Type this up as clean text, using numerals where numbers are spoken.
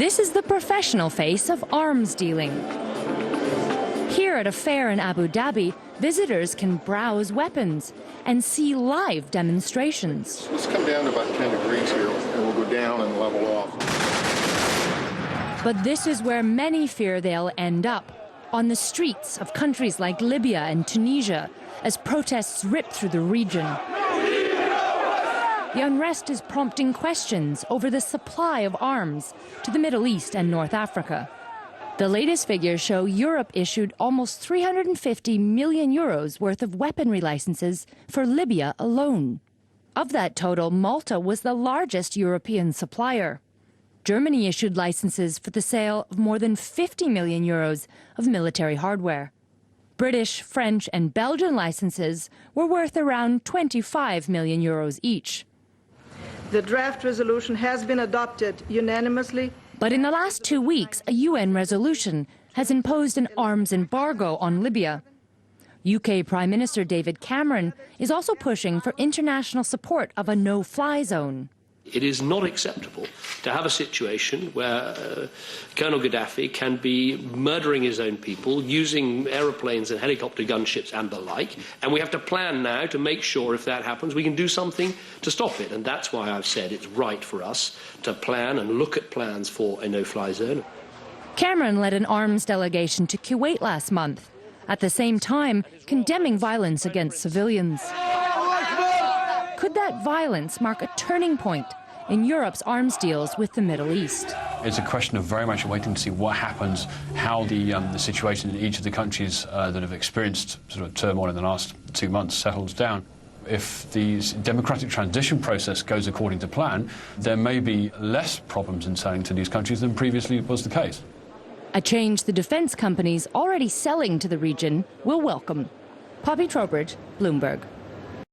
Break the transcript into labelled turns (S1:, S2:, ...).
S1: This is the professional face of arms dealing. Here at a fair in Abu Dhabi, visitors can browse weapons and see live demonstrations.
S2: Let's come down to about 10 degrees here, and we'll go down and level off.
S1: But this is where many fear they'll end up, on the streets of countries like Libya and Tunisia, as protests rip through the region. The unrest is prompting questions over the supply of arms to the Middle East and North Africa. The latest figures show Europe issued almost 350 million euros worth of weaponry licenses for Libya alone. Of that total, Malta was the largest European supplier. Germany issued licenses for the sale of more than 50 million euros of military hardware. British, French and Belgian licenses were worth around 25 million euros each.
S3: The draft resolution has been adopted unanimously.
S1: But in the last 2 weeks, a UN resolution has imposed an arms embargo on Libya. UK Prime Minister David Cameron is also pushing for international support of a no-fly zone.
S4: It is not acceptable to have a situation where Colonel Gaddafi can be murdering his own people, using aeroplanes and helicopter gunships and the like, and we have to plan now to make sure if that happens we can do something to stop it. And that's why I've said it's right for us to plan and look at plans for a no-fly zone.
S1: Cameron led an arms delegation to Kuwait last month, at the same time condemning violence against civilians. Could that violence mark a turning point in Europe's arms deals with the Middle East?
S5: It's a question of very much waiting to see what happens, how the situation in each of the countries that have experienced sort of turmoil in the last 2 months settles down. If the democratic transition process goes according to plan, there may be less problems in selling to these countries than previously was the case.
S1: A change the defense companies already selling to the region will welcome. Poppy Trowbridge, Bloomberg.